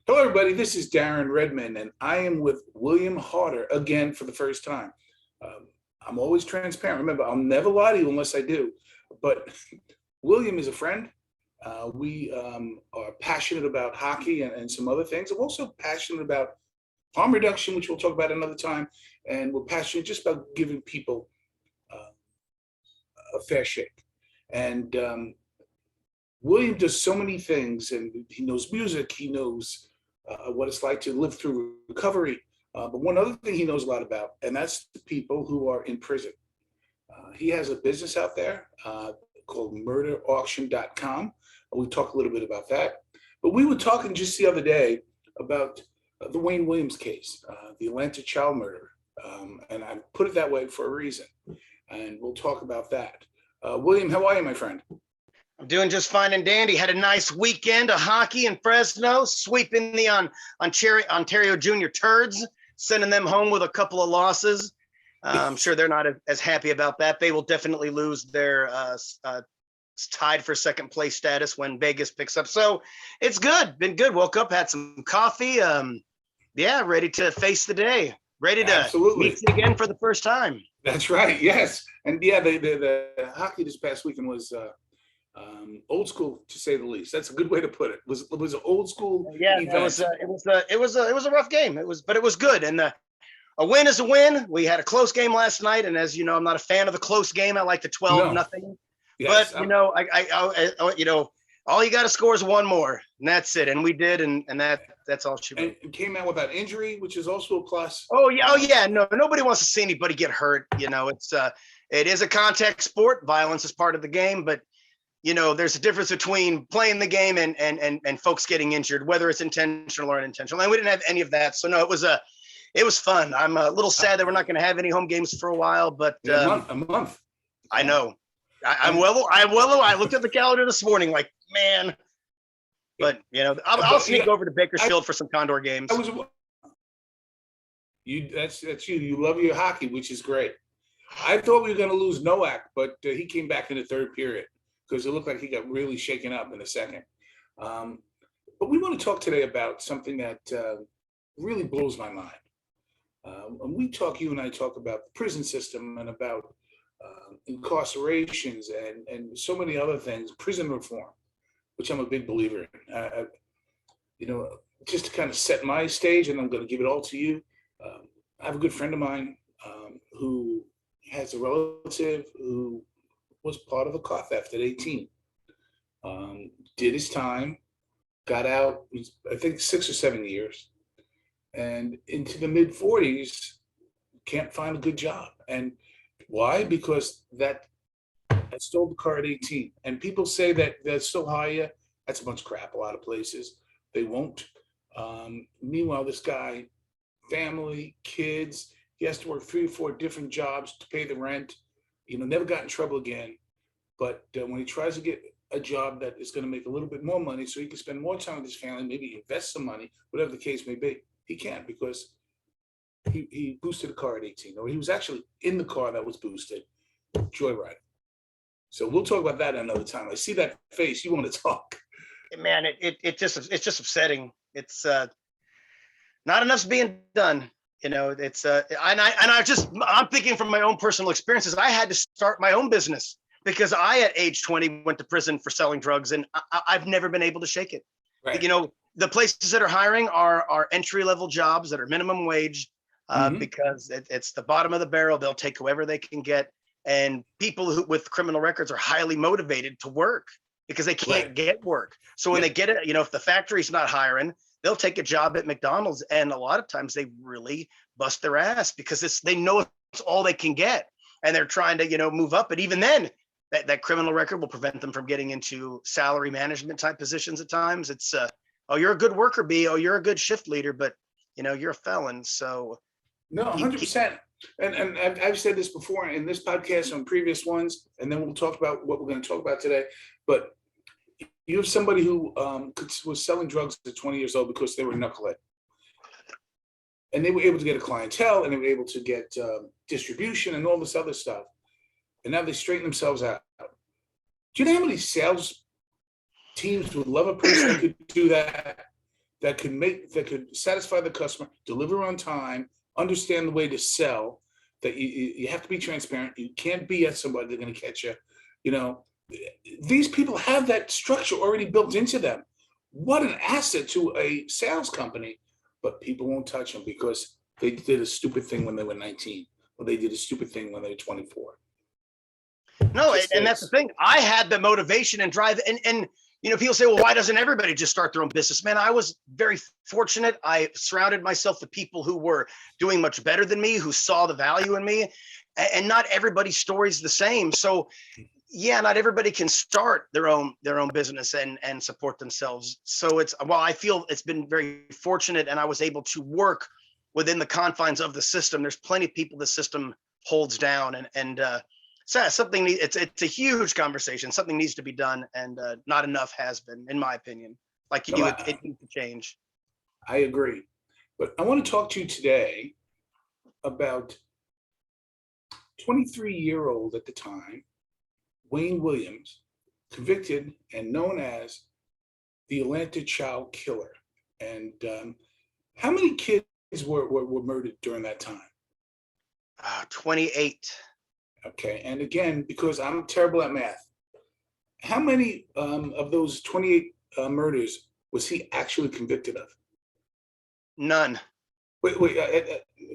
Hello, everybody. This is Darren Redmond, and I am with William Harder again for the first time. I'm always transparent. Remember, I'll never lie to you unless I do. But William is a friend. We are passionate about hockey and some other things. I'm also passionate about harm reduction, which we'll talk about another time. And we're passionate just about giving people a fair shake. And William does so many things, and he knows music. He knows what it's like to live through recovery. But one other thing he knows a lot about, and that's the people who are in prison. He has a business out there called murderauction.com. We talk a little bit about that. But we were talking just the other day about the Wayne Williams case, the Atlanta child murder. And I put it that way for a reason. And we'll talk about that. William, how are you, my friend? I'm doing just fine and dandy. Had a nice weekend of hockey in Fresno, sweeping the Ontario Junior Turds, sending them home with a couple of losses. I'm sure they're not as happy about that. They will definitely lose their tied for second place status when Vegas picks up. So it's good. Been good. Woke up, had some coffee. Ready to face the day. Ready to Absolutely. meet you again for the first time. That's right. Yes. And yeah, the hockey this past weekend was old school, to say the least. That's a good way to put it. It was an old school. Yeah, event. it was a rough game. But it was good. And a win is a win. We had a close game last night, and as you know, I'm not a fan of the close game. I like the 12-0. Yes, but I all you got to score is one more, and that's it. And we did, and that's all she wrote. And came out without injury, which is also a plus. Oh yeah. No, nobody wants to see anybody get hurt. It is a contact sport. Violence is part of the game, but there's a difference between playing the game and folks getting injured, whether it's intentional or unintentional. And we didn't have any of that. So no, it was fun. I'm a little sad that we're not going to have any home games for a while, but a month. I know. I looked at the calendar this morning, like, man. But I'll sneak over to Bakersfield for some Condor games. That's you. You love your hockey, which is great. I thought we were going to lose Nowak, but he came back in the third period because it looked like he got really shaken up in the second. But we want to talk today about something that really blows my mind. And you and I talk about the prison system and about incarcerations and so many other things, prison reform, which I'm a big believer in. Just to kind of set my stage, and I'm going to give it all to you. I have a good friend of mine who has a relative who was part of a car theft at 18. Did his time, got out, I think 6 or 7 years, and into the mid 40s, can't find a good job. And why? Because I stole the car at 18. And people say that they'll still hire you. That's a bunch of crap. A lot of places they won't. Meanwhile, this guy, family, kids, he has to work 3 or 4 different jobs to pay the rent. Never got in trouble again. But when he tries to get a job that is going to make a little bit more money so he can spend more time with his family, maybe invest some money, whatever the case may be, he can't because he boosted a car at 18, or he was actually in the car that was boosted, joyriding. So we'll talk about that another time. I see that face. You want to talk? Man, it's just upsetting. It's not enough's being done. I'm thinking from my own personal experiences. I had to start my own business because I, at age 20, went to prison for selling drugs, and I've never been able to shake it. Right. The places that are hiring are entry-level jobs that are minimum wage because it's the bottom of the barrel. They'll take whoever they can get. And people with criminal records are highly motivated to work because they can't get work. So when they get it, if the factory's not hiring, they'll take a job at McDonald's. And a lot of times they really bust their ass because they know it's all they can get. And they're trying to, move up. But even then, that criminal record will prevent them from getting into salary management type positions at times. It's, you're a good worker, B. Oh, you're a good shift leader, but, you're a felon. So. No, 100%. And I've said this before in this podcast, on previous ones, and then we'll talk about what we're going to talk about today. But you have somebody who was selling drugs at 20 years old because they were a knucklehead. And they were able to get a clientele, and they were able to get distribution and all this other stuff. And now they straighten themselves out. Do you know how many sales teams would love a person who could do that? that could satisfy the customer, deliver on time, understand the way to sell. That you have to be transparent. You can't BS somebody; they're going to catch you. You know, these people have that structure already built into them. What an asset to a sales company, but people won't touch them because they did a stupid thing when they were 19, or they did a stupid thing when they were 24. No, Just and that's the is. thing. I had the motivation and drive, and you know, people say, well, why doesn't everybody just start their own business? Man, I was very fortunate. I surrounded myself with people who were doing much better than me, who saw the value in me, and not everybody's story is the same. So yeah, not everybody can start their own business and support themselves. So it's, well, I feel it's been very fortunate, and I was able to work within the confines of the system. There's plenty of people the system holds down, and so something, it's a huge conversation. Something needs to be done, and not enough has been, in my opinion. Like No, you, it needs to change. I agree. But I want to talk to you today about 23-year-old at the time, Wayne Williams, convicted and known as the Atlanta child killer. And how many kids were murdered during that time? 28. Okay. And again, because I'm terrible at math, how many of those 28 murders was he actually convicted of? None. Wait,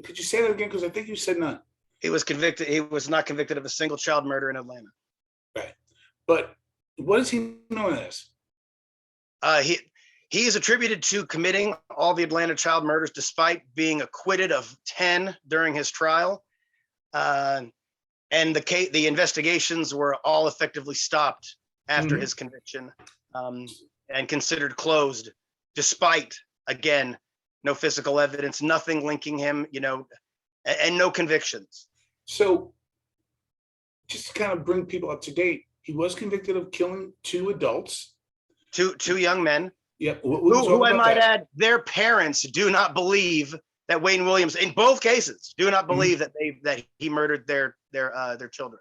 could you say that again? Because I think you said none. He was convicted. He was not convicted of a single child murder in Atlanta. Right. But what is he known as? He is attributed to committing all the Atlanta child murders, despite being acquitted of 10 during his trial. And the investigations were all effectively stopped after his conviction, and considered closed, despite, again, no physical evidence, nothing linking him, you know, and no convictions. So just to kind of bring people up to date, he was convicted of killing 2 adults. Two young men. Yep. Who I might add, their parents do not believe that Wayne Williams, in both cases, do not believe that he murdered their children.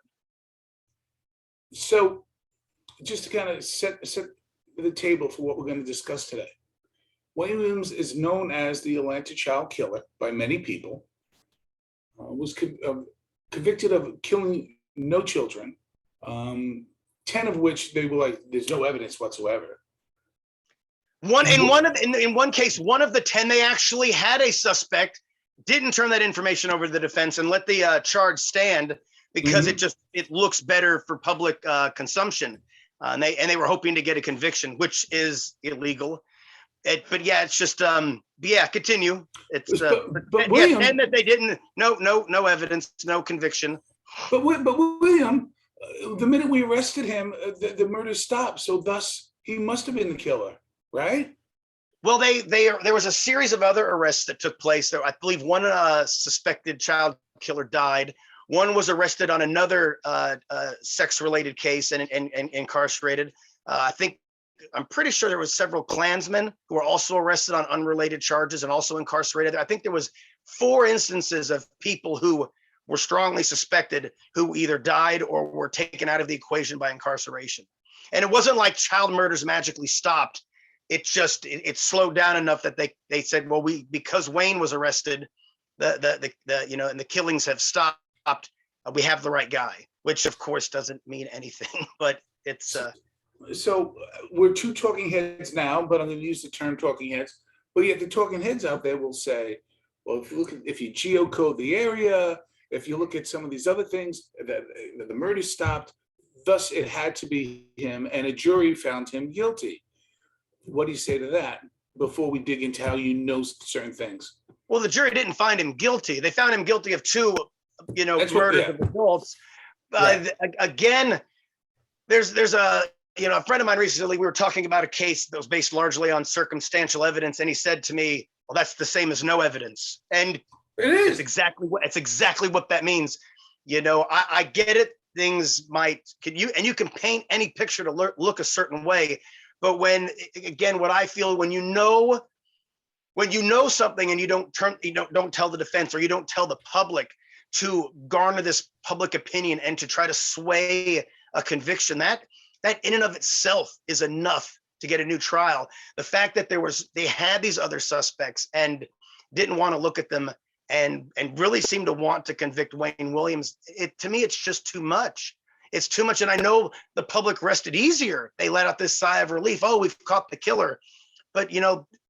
So just to kind of set the table for what we're going to discuss today. Wayne Williams is known as the Atlanta child killer by many people. Was convicted of killing no children, 10 of which they were like, there's no evidence whatsoever. In one case, one of the 10, they actually had a suspect, didn't turn that information over to the defense and let the charge stand because it looks better for public consumption. And they were hoping to get a conviction, which is illegal. But yeah, it's just yeah, continue. It's but William, 10 that they didn't, no evidence, no conviction. But William, the minute we arrested him, the murder stopped. So thus he must have been the killer, right? Well, there was a series of other arrests that took place. There, I believe one suspected child killer died. One was arrested on another sex-related case and incarcerated. I'm pretty sure there was several Klansmen who were also arrested on unrelated charges and also incarcerated. I think there was 4 instances of people who were strongly suspected who either died or were taken out of the equation by incarceration. And it wasn't like child murders magically stopped. It just it slowed down enough that they said, well, because Wayne was arrested, the you know, and the killings have stopped. We have the right guy, which of course doesn't mean anything, but it's. So we're 2 talking heads now, but I'm going to use the term talking heads. But yet the talking heads out there will say, well, if you geocode the area, if you look at some of these other things, the murder stopped, thus it had to be him, and a jury found him guilty. What do you say to that before we dig into how you know certain things? Well, the jury didn't find him guilty. They found him guilty of 2, you know, murders of adults. Right. Again, there's a, you know, a friend of mine recently, we were talking about a case that was based largely on circumstantial evidence, and he said to me, well, that's the same as no evidence. And it is. It's exactly what that means. You know, I get it. Things you can paint any picture to look a certain way. But what I feel, when you know something and you don't tell the defense, or you don't tell the public to garner this public opinion and to try to sway a conviction, that in and of itself is enough to get a new trial. The fact that they had these other suspects and didn't want to look at them and really seemed to want to convict Wayne Williams, to me, it's just too much. It's too much. And I know the public rested easier. They let out this sigh of relief. Oh, we've caught the killer. But,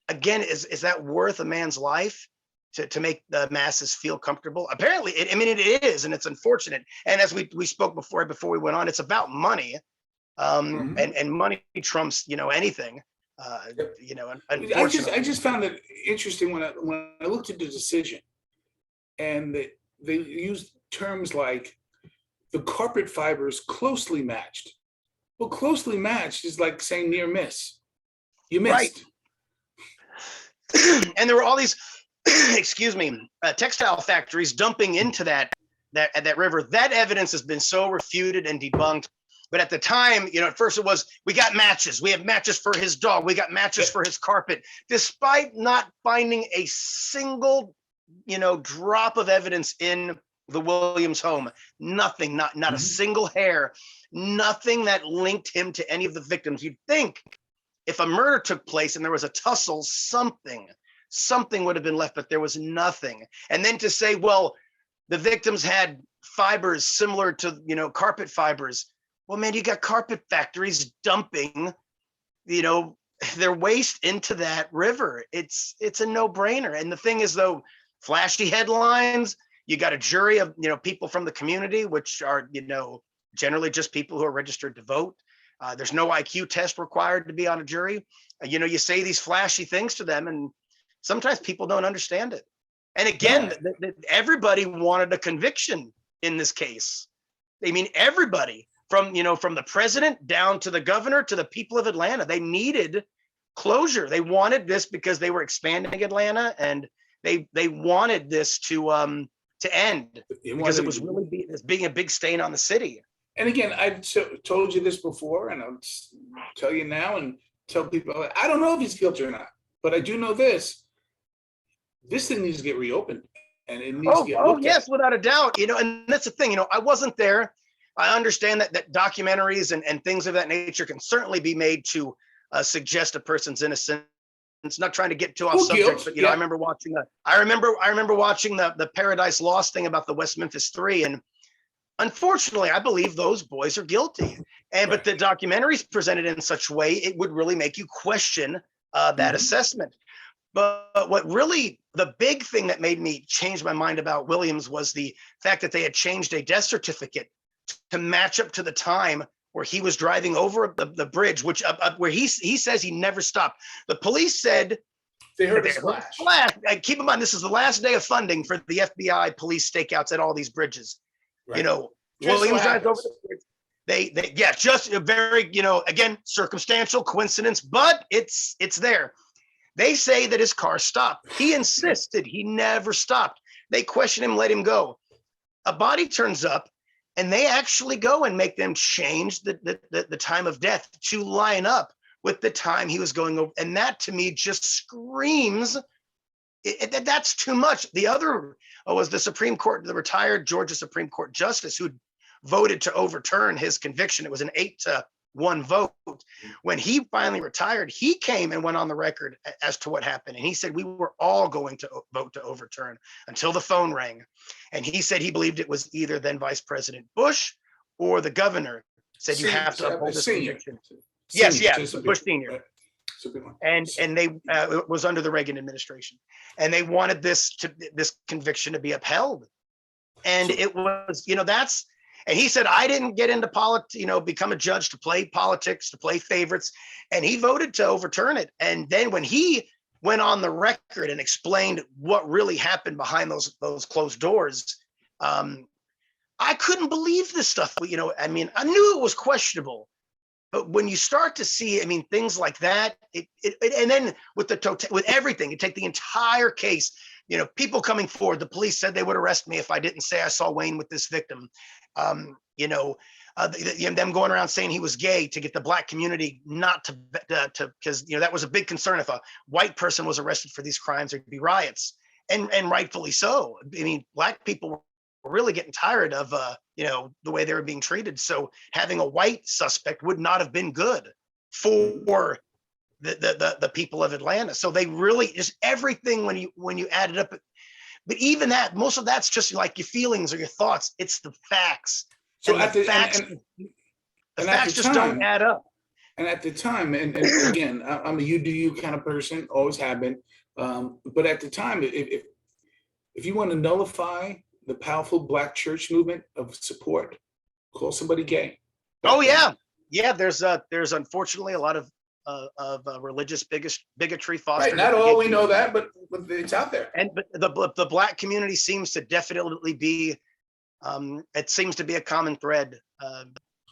again, is that worth a man's life to make the masses feel comfortable? Apparently, it is, and it's unfortunate. And as we spoke before we went on, it's about money, and money trumps, anything. Unfortunately. I just found it interesting when I looked at the decision, and they used terms like the carpet fibers closely matched. Well, closely matched is like saying near miss. You missed. Right. And there were all these, textile factories dumping into that river. That evidence has been so refuted and debunked. But at the time, at first it was, we got matches. We have matches for his dog. We got matches for his carpet. Despite not finding a single, drop of evidence in the Williams home, nothing, not a single hair, nothing that linked him to any of the victims. You'd think if a murder took place and there was a tussle, something would have been left, but there was nothing. And then to say, well, the victims had fibers similar to, carpet fibers. Well, man, you got carpet factories dumping, their waste into that river. It's a no-brainer. And the thing is, though, flashy headlines, you got a jury of, people from the community, which are, generally just people who are registered to vote. There's no IQ test required to be on a jury. You say these flashy things to them, and sometimes people don't understand it. And again, everybody wanted a conviction in this case. Everybody from the president down to the governor to the people of Atlanta, they needed closure. They wanted this because they were expanding Atlanta, and they wanted this to end because it was really being a big stain on the city. And again, I've told you this before, and I'll tell you now and tell people, I don't know if he's guilty or not, but I do know this thing needs to get reopened, and it needs to get looked yes, at. Without a doubt. And that's the thing, I wasn't there. I understand that documentaries and things of that nature can certainly be made to suggest a person's innocence. It's not trying to get too off subject, but I remember watching the Paradise Lost thing about the West Memphis Three, and unfortunately, I believe those boys are guilty. But the documentaries presented in such a way, it would really make you question that assessment. But what really, the big thing that made me change my mind about Williams was the fact that they had changed a death certificate to match up to the time where he was driving over the bridge, which where he says he never stopped. The police said they heard a splash. Keep in mind, this is the last day of funding for the FBI police stakeouts at all these bridges. Right. Williams drives over the bridge. They just a very, again, circumstantial coincidence, but it's there. They say that his car stopped. He insisted he never stopped. They question him, let him go. A body turns up, and they actually go and make them change the time of death to line up with the time he was going over. And that, to me, just screams, that's too much. The other was the Supreme Court, the retired Georgia Supreme Court justice who voted to overturn his conviction. It was an 8-1 vote. When he finally retired, he came and went on the record as to what happened. And he said, we were all going to vote to overturn until the phone rang. And he said he believed it was either then Vice President Bush or the governor said you have to uphold this conviction. Yes, Bush Senior. And they it was under the Reagan administration, and they wanted this conviction to be upheld. And it was, that's, and he said, I didn't get into politics, become a judge to play politics, to play favorites. And he voted to overturn it. And then when he went on the record and explained what really happened behind those closed doors, I couldn't believe this stuff. I knew it was questionable. But when you start to see, things like that, and then with with everything, you take the entire case, people coming forward. The police said they would arrest me if I didn't say I saw Wayne with this victim. Them going around saying he was gay to get the Black community not to, because that was a big concern. If a white person was arrested for these crimes, there'd be riots, and rightfully so. Black people were really getting tired of the way they were being treated. So having a white suspect would not have been good for the people of Atlanta. So they really just everything when you add it up. But even that, most of that's just like your feelings or your thoughts. It's the facts. So And at the the facts, the and at facts the just don't time, add up. and at the time, and again, I'm a you do you kind of person, always have been. But at the time, if you want to nullify the powerful Black church movement of support, call somebody gay. Oh Back then. yeah, yeah. There's unfortunately a lot of religious bigotry Right. fostered. Not all we know that, but it's out there. And but the Black community seems to definitely be. It seems to be a common thread.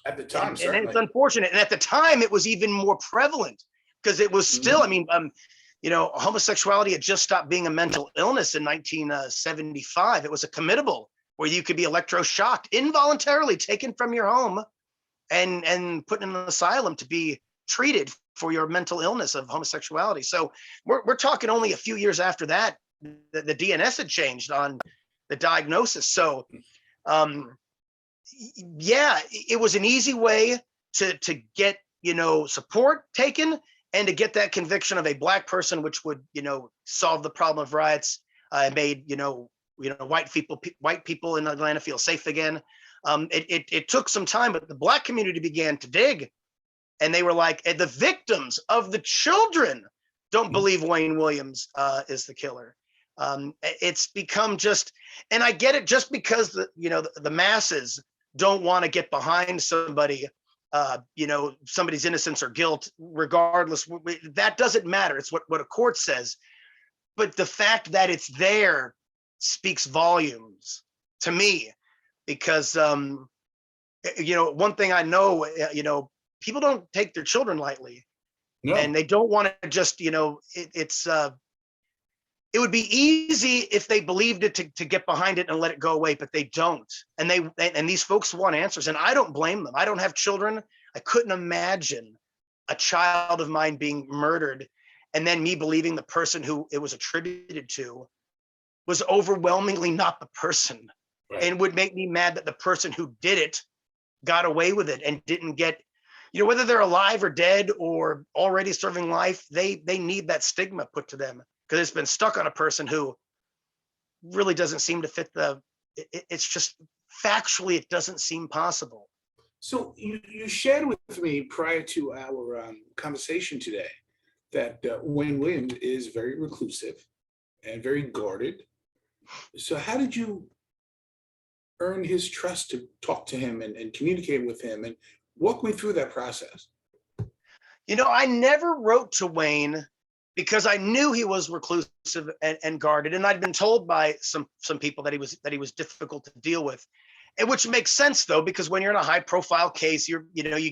At the time, and certainly. it's unfortunate. And at the time, it was even more prevalent because it was still. I mean, homosexuality had just stopped being a mental illness in 1975. It was a committable where you could be electroshocked, involuntarily taken from your home, and put in an asylum to be treated for your mental illness of homosexuality. So we're talking only a few years after that, the DNS had changed on the diagnosis. So yeah, it was an easy way to get, support taken and to get that conviction of a Black person, which would, solve the problem of riots, made, white people in Atlanta feel safe again. It took some time, but the Black community began to dig, and they were like, the victims of the children don't believe Wayne Williams is the killer. It's become just, and I get it, just because the masses don't want to get behind somebody, somebody's innocence or guilt, regardless. That doesn't matter. It's what a court says. But the fact that it's there speaks volumes to me, because one thing I know, people don't take their children lightly. No. And they don't want to just, it would be easy if they believed it to get behind it and let it go away, but they don't. And these folks want answers, and I don't blame them. I don't have children. I couldn't imagine a child of mine being murdered and then me believing the person who it was attributed to was overwhelmingly not the person. Right. And would make me mad that the person who did it got away with it and didn't get, whether they're alive or dead or already serving life, they need that stigma put to them, because it's been stuck on a person who really doesn't seem to fit it's just factually, it doesn't seem possible. So you shared with me prior to our conversation today that Wayne Williams is very reclusive and very guarded. So how did you earn his trust to talk to him and communicate with him, and walk me through that process? I never wrote to Wayne because I knew he was reclusive and guarded, and I'd been told by some people that he was difficult to deal with, and which makes sense though, because when you're in a high profile case, you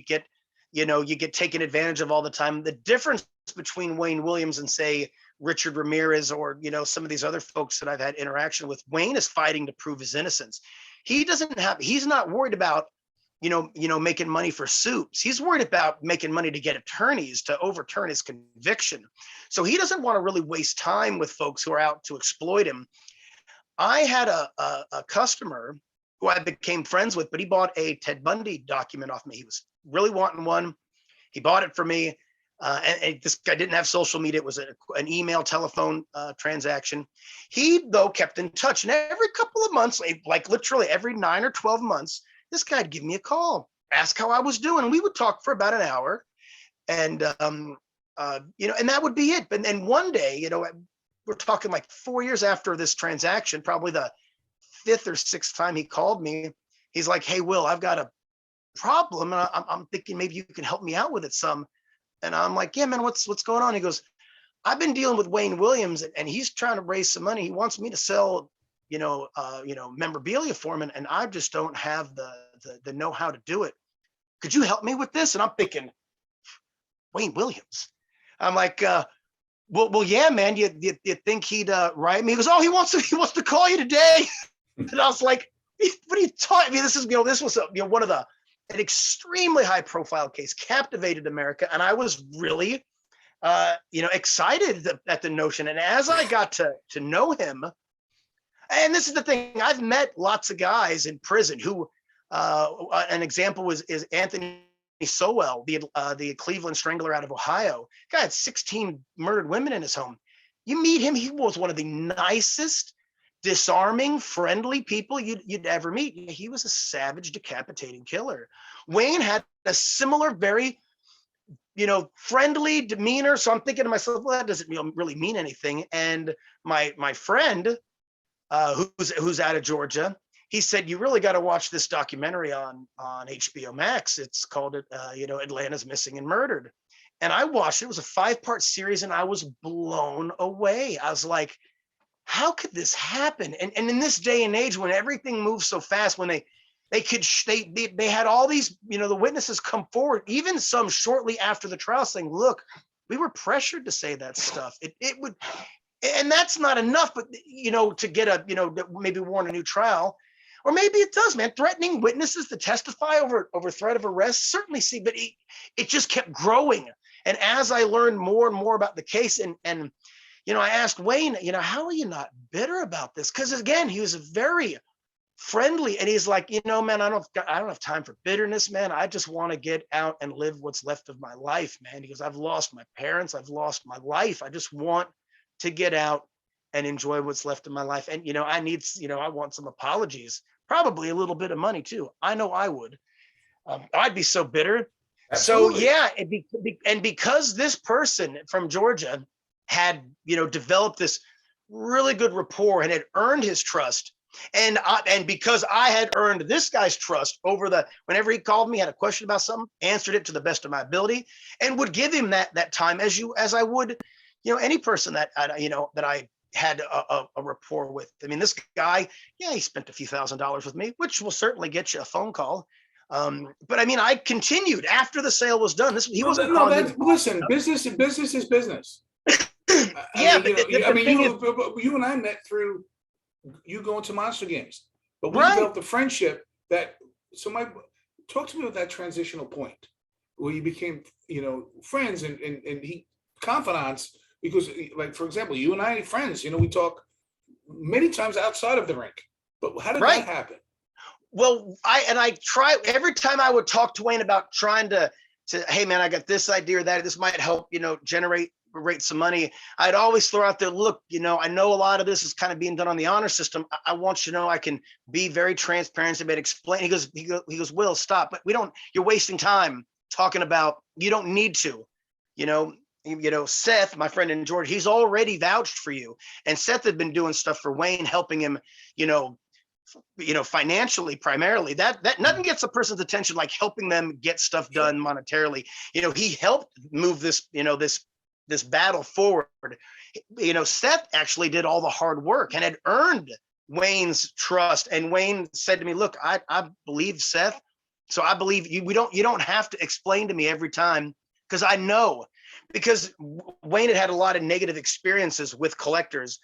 get taken advantage of all the time. The difference between Wayne Williams and, say, Richard Ramirez or some of these other folks that I've had interaction with, Wayne is fighting to prove his innocence. He's not worried about making money for soups. He's worried about making money to get attorneys to overturn his conviction. So he doesn't want to really waste time with folks who are out to exploit him. I had a customer who I became friends with, but he bought a Ted Bundy document off me. He was really wanting one. He bought it for me. And this guy didn't have social media. It was an email, telephone transaction. He, though, kept in touch. And every couple of months, like literally every 9 or 12 months, this guy'd give me a call, ask how I was doing. And we would talk for about an hour. And, and that would be it. But then one day, we're talking like 4 years after this transaction, probably the 5th or 6th time he called me. He's like, "Hey, Will, I've got a problem. And I'm thinking maybe you can help me out with it some." And I'm like, "Yeah, man, what's going on?" He goes, "I've been dealing with Wayne Williams, and he's trying to raise some money. He wants me to sell, memorabilia for him, and I just don't have the know-how to do it. Could you help me with this?" And I'm thinking, Wayne Williams. I'm like, well, yeah, man. You think he'd write me? He goes, "Oh, he wants to call you today." And I was like, "What are you talking?" I mean, this was one of an extremely high-profile case, captivated America, and I was really, excited at the notion. And as I got to know him, and this is the thing, I've met lots of guys in prison who, an example is Anthony Sowell, the Cleveland Strangler out of Ohio. Guy had 16 murdered women in his home. You meet him, he was one of the nicest, disarming, friendly people you'd ever meet. He was a savage, decapitating killer. Wayne had a similar, very, friendly demeanor. So I'm thinking to myself, well, that doesn't really mean anything. And my friend, who's out of Georgia, he said, you really got to watch this documentary on HBO Max. It's called Atlanta's Missing and Murdered. And I watched it. It was a 5-part series, and I was blown away. I was like, how could this happen? And in this day and age, when everything moves so fast, when they had all these, the witnesses come forward, even some shortly after the trial, saying, look, we were pressured to say that stuff. It would, and that's not enough, but to get maybe warrant a new trial. Or maybe it does, man. Threatening witnesses to testify over threat of arrest, certainly see, but it just kept growing. And as I learned more and more about the case, and I asked Wayne, how are you not bitter about this? Because again, he was very friendly, and he's like, man, I don't have time for bitterness, man. I just want to get out and live what's left of my life, man. He goes, I've lost my parents, I've lost my life. I just want to get out and enjoy what's left of my life. And I want some apologies, probably a little bit of money too. I know I would. I'd be so bitter. Absolutely. So yeah, and because this person from Georgia had developed this really good rapport and had earned his trust, and because I had earned this guy's trust whenever he called me, had a question about something, answered it to the best of my ability, and would give him that time as I would any person that I had a rapport with. I mean, this guy, he spent a few $1,000s with me, which will certainly get you a phone call. But I mean, I continued after the sale was done. Listen, business is business. Yeah, you and I met through you going to Monster Games, but we developed a friendship talk to me about that transitional point where you became, friends and he confidants, because like, for example, you and I are friends, we talk many times outside of the rink, but how did that happen? Well, I try every time I would talk to Wayne about trying to, hey man, I got this idea or that, this might help, generate some money. I'd always throw out there, look, I know a lot of this is kind of being done on the honor system. I want you to know I can be very transparent about explain. He goes, Will, stop. But you're wasting time talking about, you don't need to, Seth, my friend in Georgia, he's already vouched for you. And Seth had been doing stuff for Wayne, helping him, financially, primarily. That nothing gets a person's attention like helping them get stuff done monetarily. He helped move this, this battle forward. Seth actually did all the hard work and had earned Wayne's trust. And Wayne said to me, look, I believe Seth. So I believe you. You don't have to explain to me every time, because I know, because Wayne had a lot of negative experiences with collectors,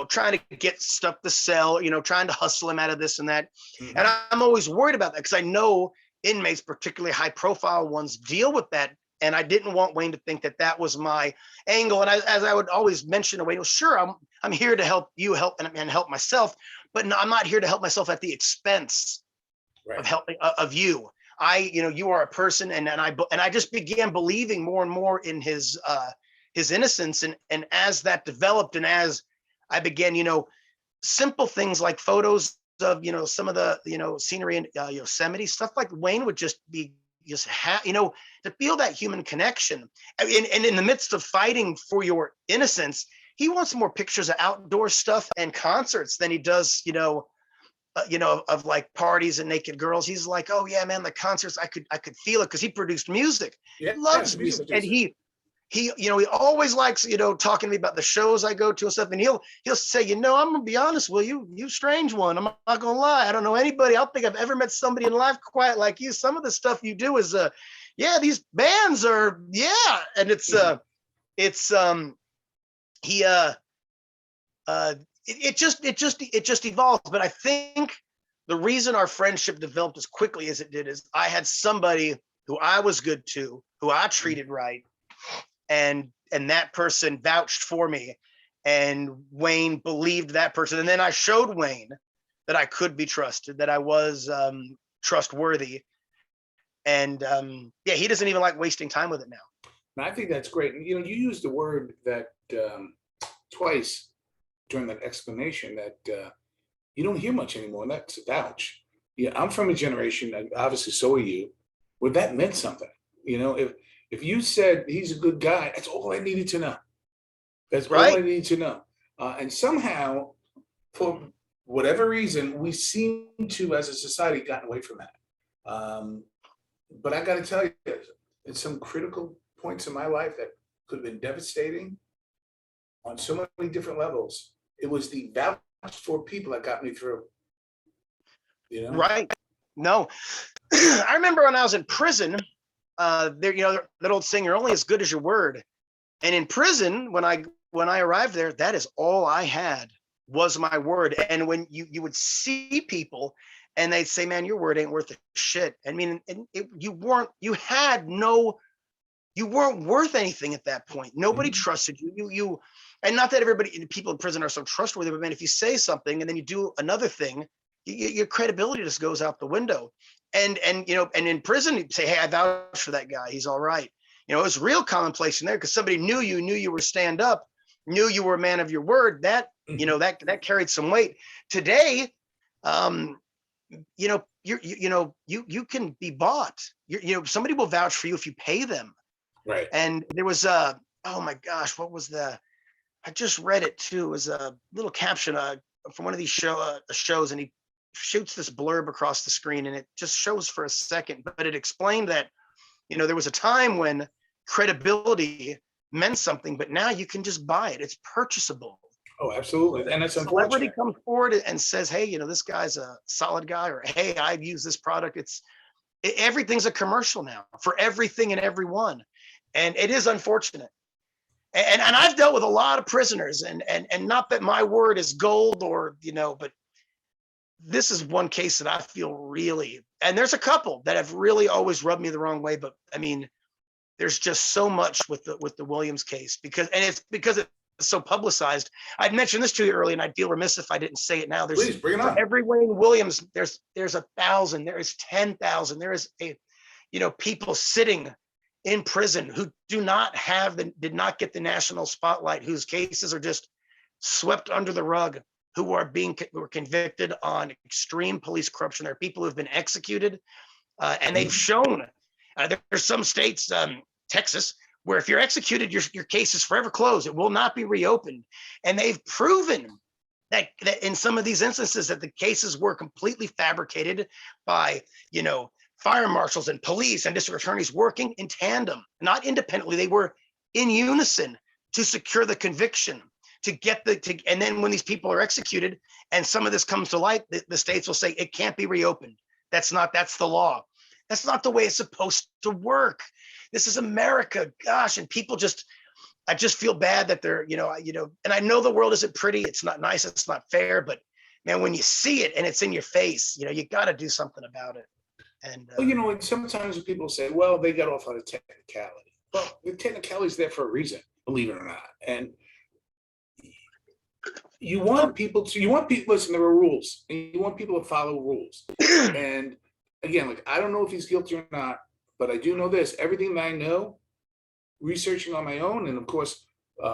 trying to get stuff to sell, trying to hustle him out of this and that. Mm-hmm. And I'm always worried about that, because I know inmates, particularly high profile ones, deal with that. And I didn't want Wayne to think that was my angle. And as I would always mention to Wayne, well, sure, I'm here to help you and help myself, but I'm not here to help myself at the expense of helping of you. You are a person, and I just began believing more and more in his innocence. And as that developed, and as I began, simple things like photos of, some of the, scenery in Yosemite, stuff like Wayne would just to feel that human connection. And in the midst of fighting for your innocence, he wants more pictures of outdoor stuff and concerts than he does, of like parties and naked girls. He's like, oh yeah, man, the concerts, I could feel it, because he produced music. He loves music. And he always likes, talking to me about the shows I go to and stuff. And he'll say, I'm gonna be honest with you, you strange one. I'm not gonna lie. I don't know anybody. I don't think I've ever met somebody in life quite like you. Some of the stuff you do is, these bands are, and it just evolves. But I think the reason our friendship developed as quickly as it did is I had somebody who I was good to, who I treated right, and that person vouched for me, and Wayne believed that person. And then I showed Wayne that I could be trusted, that I was trustworthy. And yeah, he doesn't even like wasting time with it now. And I think that's great. And, you know, you used the word that twice during that explanation that you don't hear much anymore, and that's vouch. Yeah, I'm from a generation, and obviously so are you, where that meant something. You know, if you said he's a good guy, that's all I needed to know. That's all I Right. needed to know. And somehow, for whatever reason, we seem to, as a society, gotten away from that. But I got to tell you, at some critical points in my life that could have been devastating on so many different levels, it was the vouch for people that got me through. You know, Right. No, I remember when I was in prison, there, you know, that old saying, "You're only as good as your word." And in prison, when I arrived there, that is all I had was my word. And when you would see people and they'd say, "Man, your word ain't worth a shit." I mean, and you weren't worth anything at that point. Nobody trusted you. And not that people in prison are so trustworthy, but man, if you say something and then you do another thing, your credibility just goes out the window. And you know, and in prison, you say, "Hey, I vouch for that guy. He's all right." You know, it was real commonplace in there because somebody knew you were stand up, knew you were a man of your word. That, you know, that carried some weight. Today, you know, you can be bought. You know, somebody will vouch for you if you pay them. right? And there was oh my gosh, what was I just read it too. It was a little caption from one of these shows, and he shoots this blurb across the screen, and it just shows for a second, but it explained that, you know, there was a time when credibility meant something, but now you can just buy it. It's purchasable. Oh, absolutely, and it's Celebrity unfortunate. comes forward and says, "Hey, you know, this guy's a solid guy," or, "Hey, I've used this product." Everything's a commercial now for everything and everyone, and it is unfortunate. And I've dealt with a lot of prisoners, and not that my word is gold, or, you know, but this is one case that I feel really, and there's a couple that have really always rubbed me the wrong way, but I mean, there's just so much with the Williams case, because it's so publicized. I'd mentioned this to you earlier, and I'd feel remiss if I didn't say it now. There's, Please bring it for on. every Wayne Williams, there's 1,000, there is 10,000, there is you know, people sitting in prison who did not get the national spotlight, whose cases are just swept under the rug, who were convicted on extreme police corruption. There are people who have been executed, and they've shown. There's some states, Texas, where if you're executed, your case is forever closed. It will not be reopened. And they've proven that in some of these instances that the cases were completely fabricated by, you know, fire marshals and police and district attorneys working in tandem, not independently. They were in unison to secure the conviction, and then when these people are executed and some of this comes to light, the states will say it can't be reopened. That's the law. That's not the way it's supposed to work. This is America, gosh. And people I just feel bad that they're, and I know the world isn't pretty. It's not nice. It's not fair, but man, when you see it and it's in your face, you got to do something about it. And well, you know, and sometimes people say, well, they got off on a technicality. Well, the technicality is there for a reason, believe it or not. And you want people, listen, there are rules, and you want people to follow rules. And again, like, I don't know if he's guilty or not, but I do know this: everything that I know, researching on my own, and of course,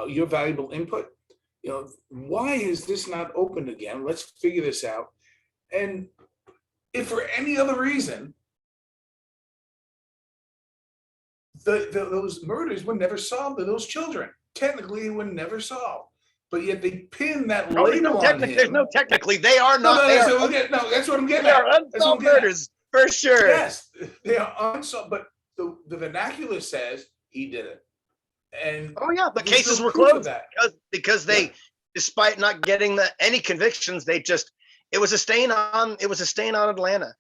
your valuable input, why is this not open again? Let's figure this out. And if for any other reason, those murders were never solved, those children, technically, they were never solved. But yet they pin that label on him. There's no technically. They are not. No, that's what I'm getting at. They are unsolved murders, for sure. Yes, they are unsolved. But the vernacular says he did it. And oh yeah, the cases were closed because they, despite not getting any convictions, it was a stain on Atlanta,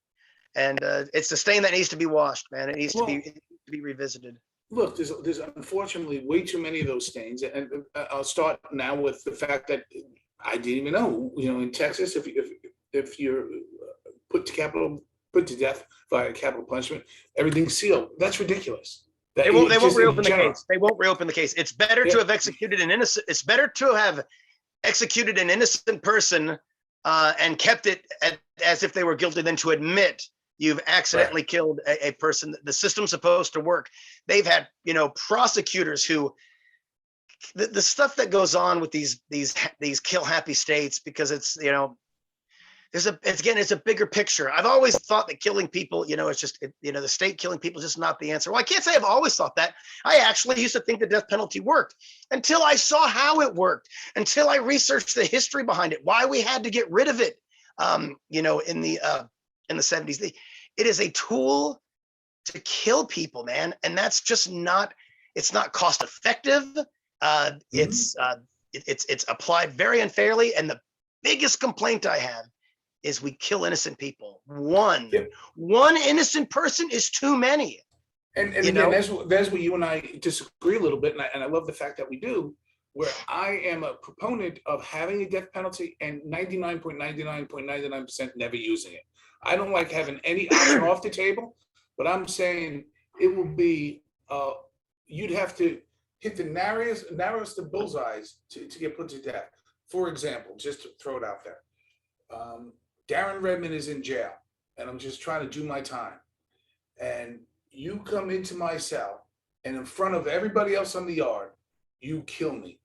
and it's a stain that needs to be washed, man. It needs to be revisited. Look, there's unfortunately way too many of those stains, and I'll start now with the fact that I didn't even know. In Texas, if you're put to death by capital punishment, everything's sealed. That's ridiculous. They won't reopen the case. They won't reopen the case. It's better to have executed an innocent. It's better to have executed an innocent person and kept it as if they were guilty than to admit You've accidentally killed a person. The system's supposed to work. They've had, prosecutors who, the stuff that goes on with these kill happy states, because it's, it's a bigger picture. I've always thought that killing people, it's just, the state killing people is just not the answer. Well, I can't say I've always thought that. I actually used to think the death penalty worked until I saw how it worked, until I researched the history behind it, why we had to get rid of it. In the 70s, it is a tool to kill people, man. And that's just it's not cost effective. It's applied very unfairly. And the biggest complaint I have is we kill innocent people. One innocent person is too many. And again, that's where you and I disagree a little bit. And I love the fact that we do, where I am a proponent of having a death penalty and 99.99.99% never using it. I don't like having any option off the table, but I'm saying it will be, you'd have to hit the narrowest of bullseyes to get put to death. For example, just to throw it out there, Darren Redmond is in jail and I'm just trying to do my time. And you come into my cell and in front of everybody else on the yard, you kill me.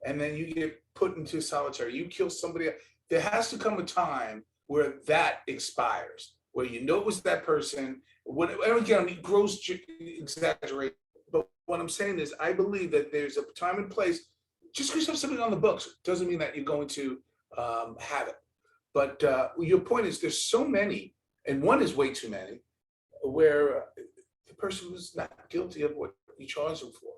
And then you get put into solitary, you kill somebody else. There has to come a time where that expires, where it was that person. Again, gross exaggerate, but what I'm saying is I believe that there's a time and place. Just because you have something on the books doesn't mean that you're going to have it. But your point is there's so many, and one is way too many, where the person was not guilty of what you charged them for.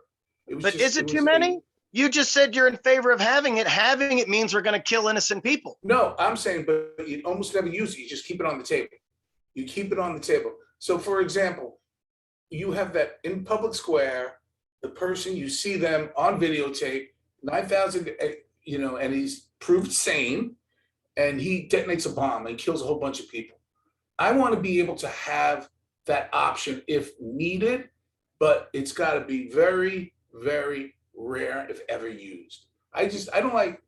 Is it too many? You just said you're in favor of having it. Having it means we're going to kill innocent people. No, I'm saying, but you almost never use it. You just keep it on the table. You keep it on the table. So, for example, you have that in public square, the person, you see them on videotape, 9,000, and he's proved sane, and he detonates a bomb and kills a whole bunch of people. I want to be able to have that option if needed, but it's got to be very, very rare if ever used. I don't like.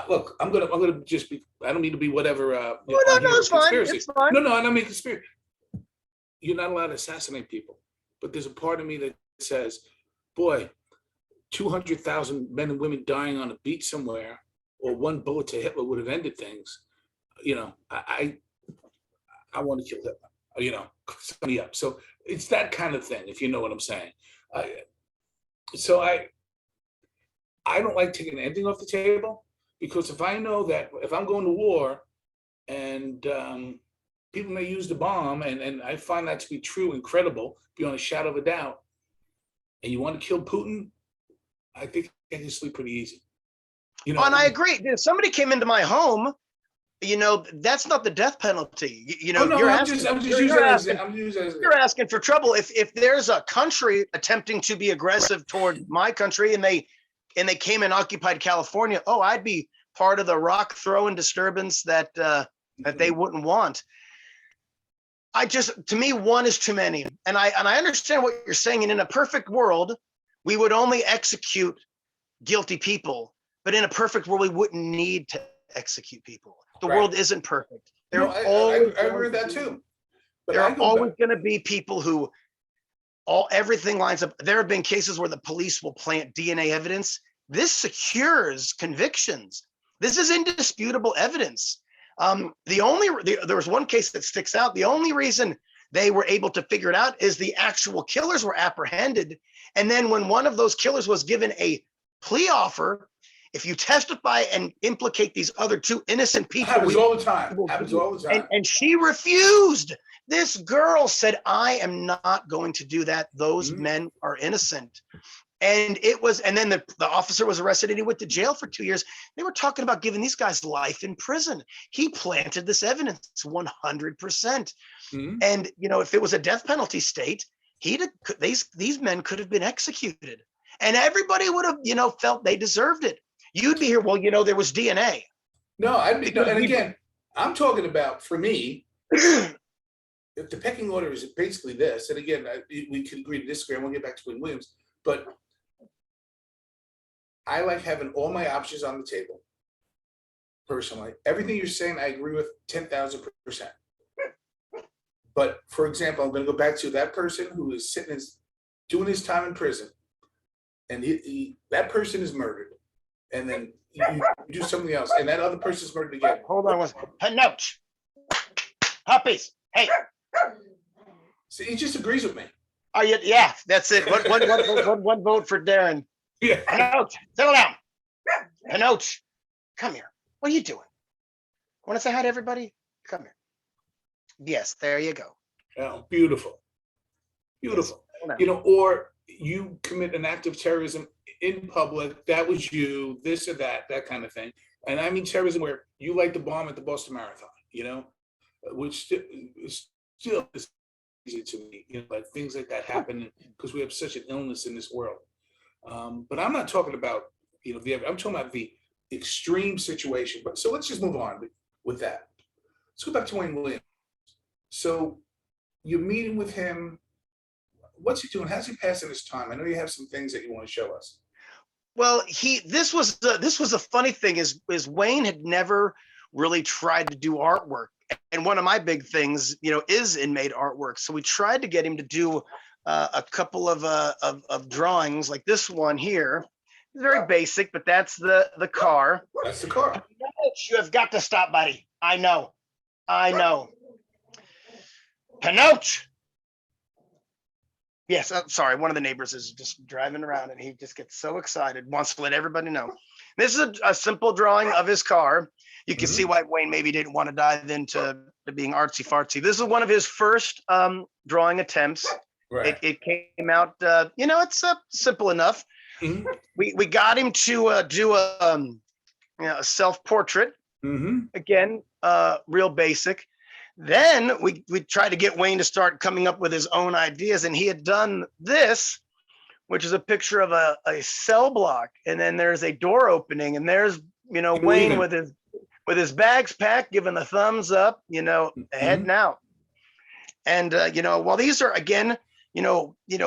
Look, I'm gonna just be. I don't need to be whatever. No, it's fine. It's fine. No, I don't mean conspiracy. You're not allowed to assassinate people, but there's a part of me that says, boy, 200,000 men and women dying on a beach somewhere, or one bullet to Hitler would have ended things. I want to kill Hitler. Sign me up. So it's that kind of thing, if you know what I'm saying. I don't like taking anything off the table, because if I know that if I'm going to war and people may use the bomb, and I find that to be true and credible beyond a shadow of a doubt, and you want to kill Putin, I think I can sleep pretty easy. And I agree. If somebody came into my home, that's not the death penalty. You're asking for trouble. If there's a country attempting to be aggressive toward my country and they came and occupied California, I'd be part of the rock throwing disturbance that they wouldn't want. To me, one is too many. And I understand what you're saying. And in a perfect world, we would only execute guilty people. But in a perfect world, we wouldn't need to execute people. The world isn't perfect. I agree with that too. But there are always going to be people who everything lines up. There have been cases where the police will plant DNA evidence. This secures convictions. This is indisputable evidence. There was one case that sticks out. The only reason they were able to figure it out is the actual killers were apprehended. And then when one of those killers was given a plea offer, if you testify and implicate these other two innocent people. Happens all the time. And she refused. This girl said, I am not going to do that. Those men are innocent. And then the officer was arrested and he went to jail for 2 years. They were talking about giving these guys life in prison. He planted this evidence 100%. And, if it was a death penalty state, these men could have been executed. And everybody would have, felt they deserved it. You'd be here, there was DNA. No, and again, I'm talking about, for me, if the pecking order is basically this, and again, we could agree to disagree, I won't get back to Wynn Williams, but I like having all my options on the table, personally. Everything you're saying, I agree with 10,000%. But for example, I'm going to go back to that person who is doing his time in prison, and that person is murdered, and then you do something else, and that other person is murdered again. Hold on one second. Panoche. Puppies. Hey. See, he just agrees with me. Oh, yeah, that's it. One vote for Darren. Yeah. Panoche, settle down. Panoche, come here. What are you doing? Want to say hi to everybody? Come here. Yes, there you go. Oh, beautiful. Beautiful. Yes. Or you commit an act of terrorism in public, that was you, this or that kind of thing. And I mean terrorism where you light the bomb at the Boston Marathon, which still is easy to me, like things like that happen because we have such an illness in this world. But I'm not talking about, I'm talking about the extreme situation. But so let's just move on with that. Let's go back to Wayne Williams. So you're meeting with him. What's he doing? How's he passing his time? I know you have some things that you want to show us. Well, this was a funny thing is Wayne had never really tried to do artwork. And one of my big things, is inmate artwork. So we tried to get him to do a couple of drawings like this one here. It's very basic, but that's the car. That's the car. You have got to stop, buddy. I know. Panoche. Yes, I'm sorry. One of the neighbors is just driving around and he just gets so excited, wants to let everybody know. This is a simple drawing of his car. You can see why Wayne maybe didn't want to dive into being artsy fartsy. This is one of his first drawing attempts. Right. It came out, it's simple enough. Mm-hmm. We got him to do a self-portrait. Mm-hmm. Again, real basic. Then we tried to get Wayne to start coming up with his own ideas, and he had done this, which is a picture of a cell block, and then there's a door opening, and there's Wayne with his bags packed, giving the thumbs up, heading out. And while these are again,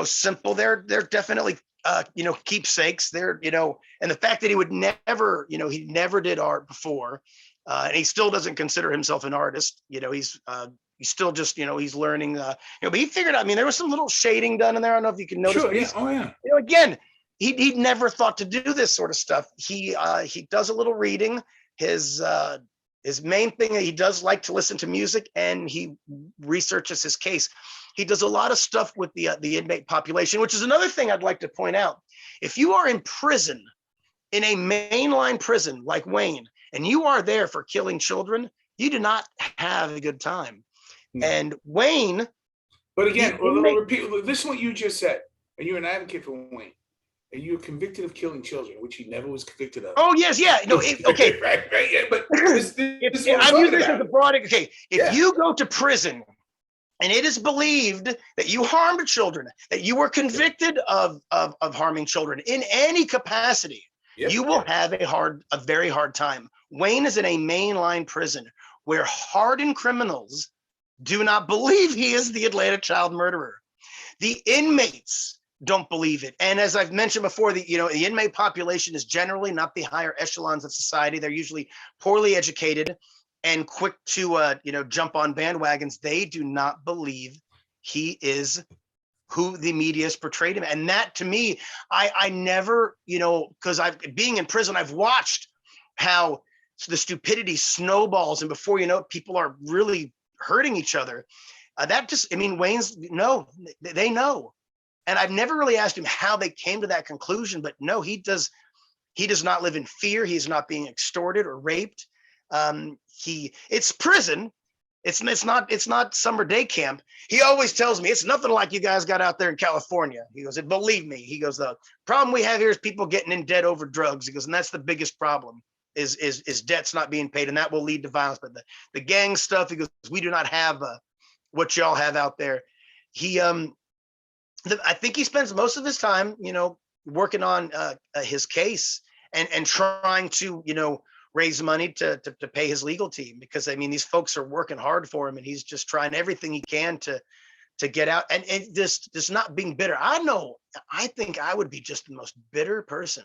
simple, they're definitely keepsakes. They're and the fact that he would never, he never did art before. And he still doesn't consider himself an artist. He's still just, he's learning, but he figured out, there was some little shading done in there. I don't know if you can notice. Sure, yeah. Oh, yeah. Again, he'd never thought to do this sort of stuff. He does a little reading. His main thing, he does like to listen to music, and he researches his case. He does a lot of stuff with the inmate population, which is another thing I'd like to point out. If you are in prison, in a mainline prison like Wayne, and you are there for killing children, you do not have a good time. No. And Wayne. But again, repeat, this is what you just said, and you're an advocate for Wayne, and you're convicted of killing children, which he never was convicted of. Oh, yes, yeah. No, okay. right, yeah, but this I'm using this as a broad, okay. If you go to prison and it is believed that you harmed children, that you were convicted of harming children in any capacity, you will have a very hard time. Wayne is in a mainline prison where hardened criminals do not believe he is the Atlanta child murderer. The inmates don't believe it. And as I've mentioned before, the inmate population is generally not the higher echelons of society. They're usually poorly educated and quick to jump on bandwagons. They do not believe he is who the media has portrayed him. And that, to me, I never, because being in prison, I've watched how the stupidity snowballs, and before you know it, people are really hurting each other. Wayne's, no, they know. And I've never really asked him how they came to that conclusion, but no, he does not live in fear. He's not being extorted or raped. It's prison. It's not summer day camp. He always tells me it's nothing like you guys got out there in California. He goes, believe me. He goes, the problem we have here is people getting in debt over drugs. He goes, and that's the biggest problem is debts not being paid, and that will lead to violence. But the gang stuff, he goes, we do not have what y'all have out there. I think he spends most of his time, working on his case and trying to, raise money to pay his legal team, because these folks are working hard for him, and he's just trying everything he can to get out. And this not being bitter. I think I would be just the most bitter person.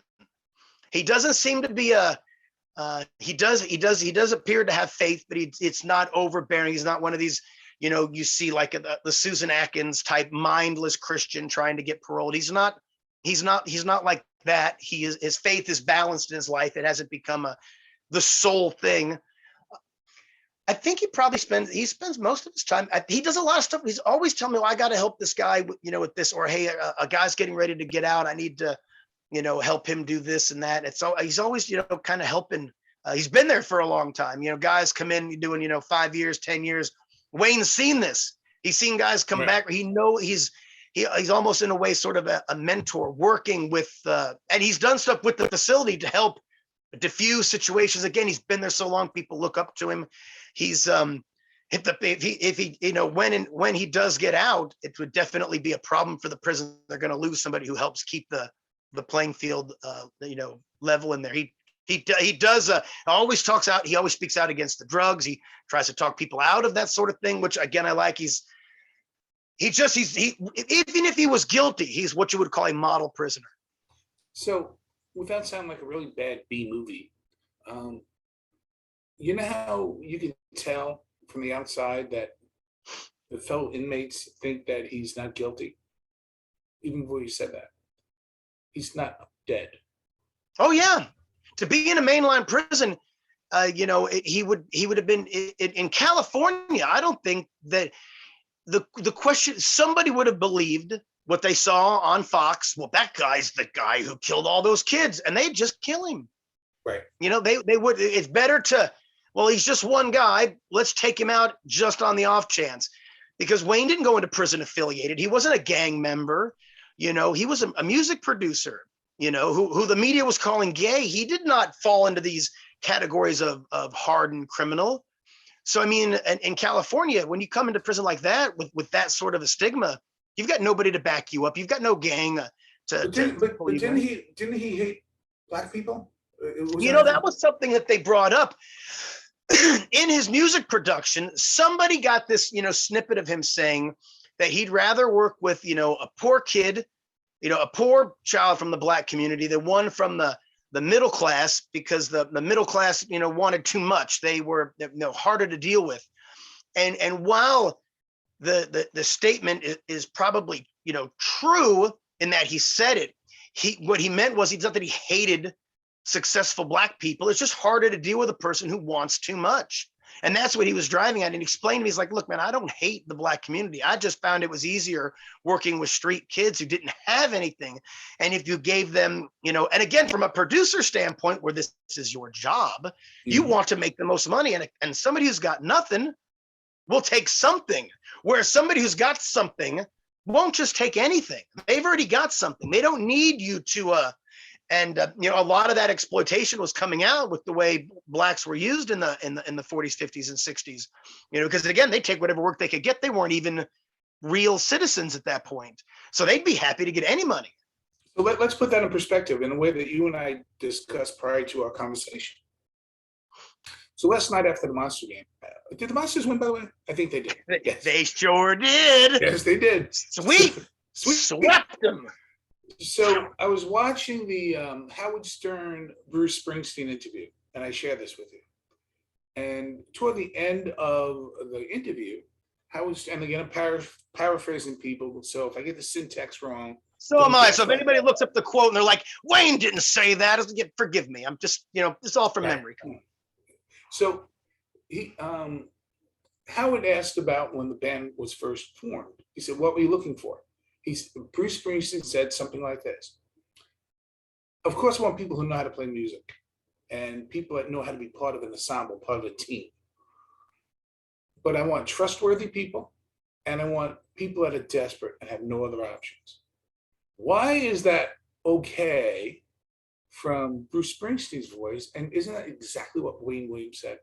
He doesn't seem to be he does appear to have faith, but it's not overbearing. He's not one of these, you see like the Susan Atkins type mindless Christian trying to get paroled. He's not like that. His faith is balanced in his life. It hasn't become the sole thing. I think he spends most of his time. He does a lot of stuff. He's always telling me, well, I got to help this guy, with this, or, hey, a guy's getting ready to get out. I need to, help him do this and that. He's always, kind of helping. He's been there for a long time. Guys come in doing, 5 years, 10 years. Wayne's seen this. He's seen guys come back. He's almost in a way sort of a mentor, working with, and he's done stuff with the facility to help diffuse situations. Again, he's been there so long, people look up to him. He's if he when he does get out, it would definitely be a problem for the prison. They're going to lose somebody who helps keep the playing field level in there. He does always talks out. He always speaks out against the drugs. He tries to talk people out of that sort of thing, which again I like. He's even if he was guilty, he's what you would call a model prisoner. So without sounding like a really bad B movie, you know how you can tell from the outside that the fellow inmates think that he's not guilty, even before you said that. He's not dead. Oh yeah, to be in a mainline prison, he would have been in California. I don't think that the question, somebody would have believed what they saw on Fox. Well, that guy's the guy who killed all those kids, and they'd just kill him. Right. They would. It's better to. Well, he's just one guy. Let's take him out just on the off chance, because Wayne didn't go into prison affiliated. He wasn't a gang member. He was a music producer. Who the media was calling gay. He did not fall into these categories of hardened criminal. So I mean, in California, when you come into prison like that with that sort of a stigma, you've got nobody to back you up. You've got no gang didn't he hate Black people? That was something that they brought up in his music production. Somebody got this, snippet of him saying that he'd rather work with, a poor kid, a poor child from the Black community than one from the middle class, because the middle class, wanted too much. They were harder to deal with. And while the statement is probably, true in that he said it, what he meant was, it's not that he hated successful Black people. It's just harder to deal with a person who wants too much. And that's what he was driving at. And he explained to me, he's like, look, man, I don't hate the Black community. I just found it was easier working with street kids who didn't have anything. And if you gave them, and again, from a producer standpoint, where this is your job, you want to make the most money. And somebody who's got nothing will take something, where somebody who's got something won't just take anything. They've already got something. They don't need you to, a lot of that exploitation was coming out with the way Blacks were used in the 40s, 50s, and 60s. Because again, they take whatever work they could get. They weren't even real citizens at that point, so they'd be happy to get any money. So let's put that in perspective in a way that you and I discussed prior to our conversation. So last night after the Monster game, did the Monsters win, by the way? I think they did. Yes. They sure did. Yes, they did. Sweet. Swept them. So I was watching the Howard Stern, Bruce Springsteen interview, and I share this with you. And toward the end of the interview, Howard, and again, I'm paraphrasing people, so if I get the syntax wrong. So am I. So if anybody looks up the quote and they're like, Wayne didn't say that, forgive me. I'm just, it's all from memory. Come on. So he, Howard asked about when the band was first formed. He said, what were you looking for? Bruce Springsteen said something like this: of course, I want people who know how to play music and people that know how to be part of an ensemble, part of a team. But I want trustworthy people, and I want people that are desperate and have no other options. Why is that okay from Bruce Springsteen's voice? And isn't that exactly what Wayne Williams said?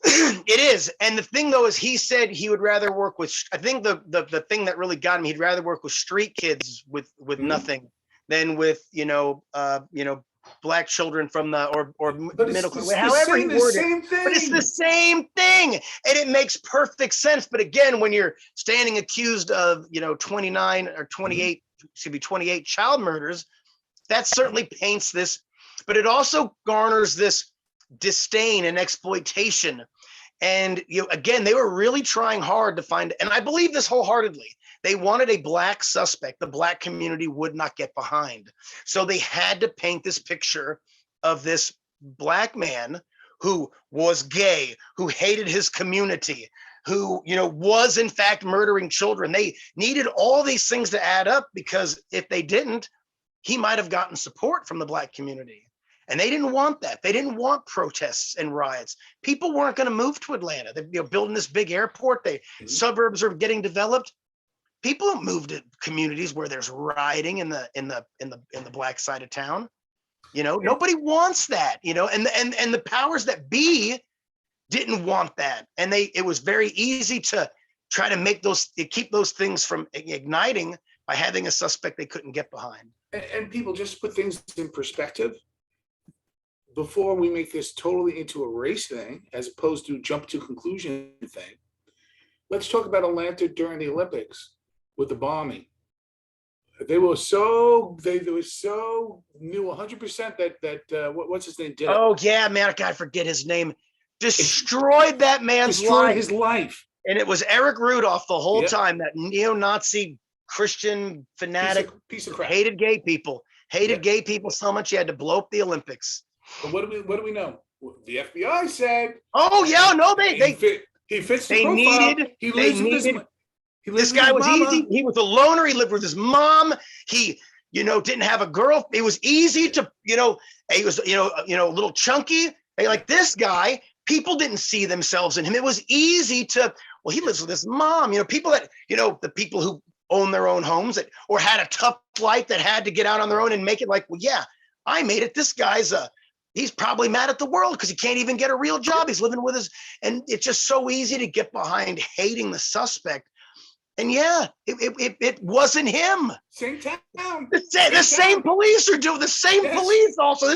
It is. And the thing though is, he said he would rather work with, I think the thing that really got him, he'd rather work with street kids with nothing than with Black children from the or middle class, however he worded it. But it's the same thing, and it makes perfect sense. But again, when you're standing accused of 29 or 28, should be 28 child murders, that certainly paints this, but it also garners this disdain and exploitation. And again, they were really trying hard to find, and I believe this wholeheartedly, they wanted a black suspect the black community would not get behind. So they had to paint this picture of this black man who was gay, who hated his community, who was in fact murdering children. They needed all these things to add up, because if they didn't, he might have gotten support from the black community. And they didn't want that. They didn't want protests and riots. People weren't going to move to Atlanta. They're building this big airport. Suburbs are getting developed. People don't move to communities where there's rioting in the black side of town. Nobody wants that. And the powers that be didn't want that. And it was very easy to try to keep those things from igniting by having a suspect they couldn't get behind. And people, just put things in perspective. Before we make this totally into a race thing, as opposed to jump to conclusion thing, let's talk about Atlanta during the Olympics with the bombing. They were so knew 100% that what's his name did it. Oh yeah, man, I forget his name. Destroyed that man's life. His life. And it was Eric Rudolph the whole time, that neo-Nazi Christian fanatic, piece of crap. Hated gay people so much he had to blow up the Olympics. But what do we know? The FBI said. Oh yeah, no, he fits the profile. This guy was easy. He was a loner. He lived with his mom. He, didn't have a girl. It was easy to, he was, a little chunky. Like this guy, people didn't see themselves in him. It was easy to, well, he lives with his mom. People that, the people who own their own homes or had a tough life that had to get out on their own and make it, like, well, yeah, I made it. This guy's he's probably mad at the world because he can't even get a real job. He's living with and it's just so easy to get behind hating the suspect. And yeah, it wasn't him. Same town. The same police are doing the same police also.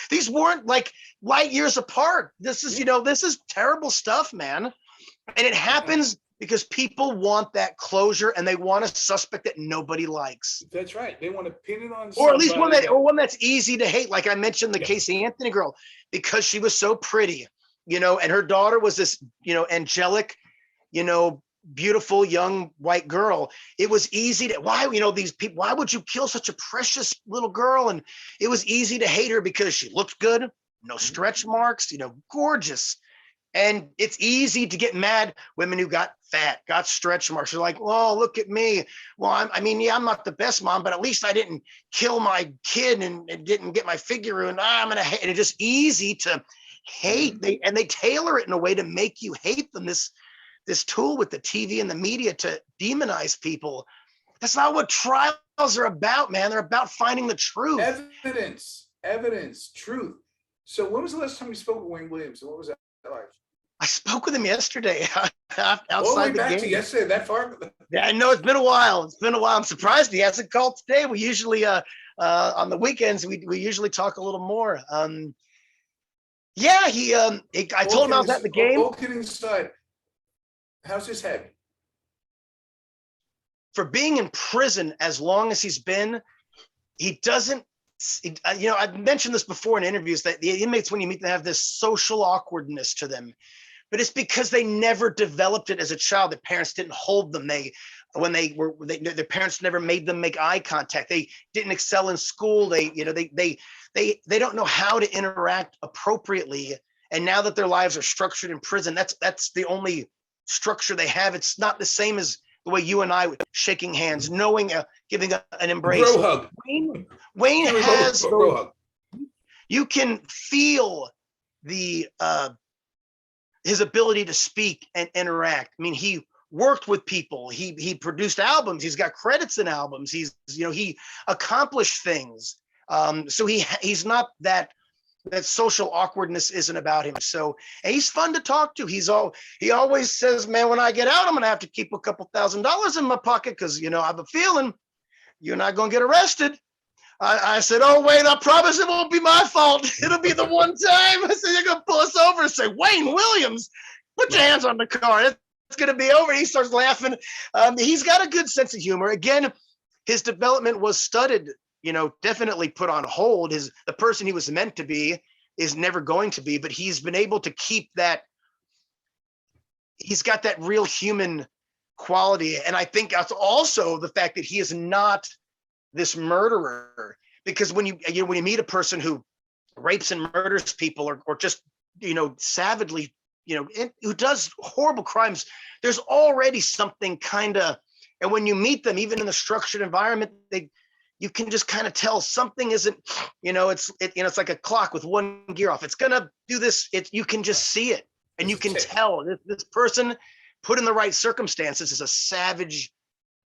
These weren't like light years apart. This is, this is terrible stuff, man. And it happens because people want that closure and they want a suspect that nobody likes. That's right. They want to pin it on or at least one that's easy to hate. Like I mentioned the Casey Anthony girl, because she was so pretty, and her daughter was this, angelic, beautiful young white girl. It was easy to these people, why would you kill such a precious little girl? And it was easy to hate her because she looked good, no stretch marks, gorgeous. And it's easy to get mad. Women who got fat, got stretch marks, are like, oh, look at me. Well, I'm not the best mom, but at least I didn't kill my kid and didn't get my figure ruined. I'm gonna hate. And it's just easy to hate. They tailor it in a way to make you hate them. This tool with the TV and the media to demonize people. That's not what trials are about, man. They're about finding the truth. Evidence, truth. So when was the last time you spoke with Wayne Williams? What was that like? I spoke with him yesterday outside the game. To yesterday, that far? Yeah, I know it's been a while. I'm surprised he hasn't called today. We usually on the weekends we usually talk a little more. I told him I was at the game. All kidding aside, how's his head? For being in prison as long as he's been, he doesn't. I've mentioned this before in interviews that the inmates, when you meet them, have this social awkwardness to them. But it's because they never developed it as a child. Their parents didn't hold them. Their parents never made them make eye contact. They didn't excel in school. They don't know how to interact appropriately. And now that their lives are structured in prison, that's the only structure they have. It's not the same as the way you and I would shaking hands, knowing, giving an embrace. Bro hug. Wayne has. Bro hug. You can feel his ability to speak and interact. I mean, he worked with people. He produced albums. He's got credits in albums. He accomplished things. So he's not that social awkwardness isn't about him. So, and he's fun to talk to. He always says, man, when I get out, I'm going to have to keep a couple $1,000s in my pocket because, I have a feeling you're not going to get arrested. I said, oh, Wayne, I promise it won't be my fault. It'll be the one time. I said, you're going to pull us over and say, Wayne Williams, put your hands on the car. It's going to be over. He starts laughing. He's got a good sense of humor. Again, his development was studied, definitely put on hold. The person he was meant to be is never going to be, but he's been able to keep that he's got that real human quality. And I think that's also the fact that he is not this murderer, because when you meet a person who rapes and murders people, or just, savagely, who does horrible crimes, there's already something kind of, and when you meet them, even in the structured environment, you can just kind of tell something isn't, it's like a clock with one gear off. It's gonna do this. You can just see it, and you can tell this person, put in the right circumstances, is a savage,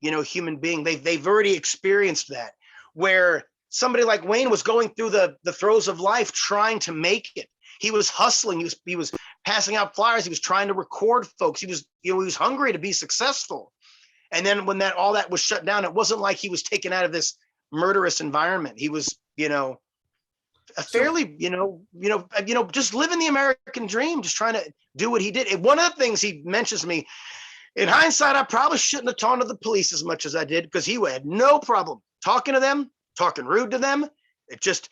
human being. They've already experienced that, where somebody like Wayne was going through the throes of life, trying to make it. He was hustling. He was passing out flyers. He was trying to record folks. He was hungry to be successful. And then when all that was shut down, it wasn't like he was taken out of this murderous environment. He was, a fairly, just living the American dream, just trying to do what he did. And one of the things he mentions to me, in hindsight, I probably shouldn't have talked to the police as much as I did, because he had no problem talking to them, talking rude to them. It just,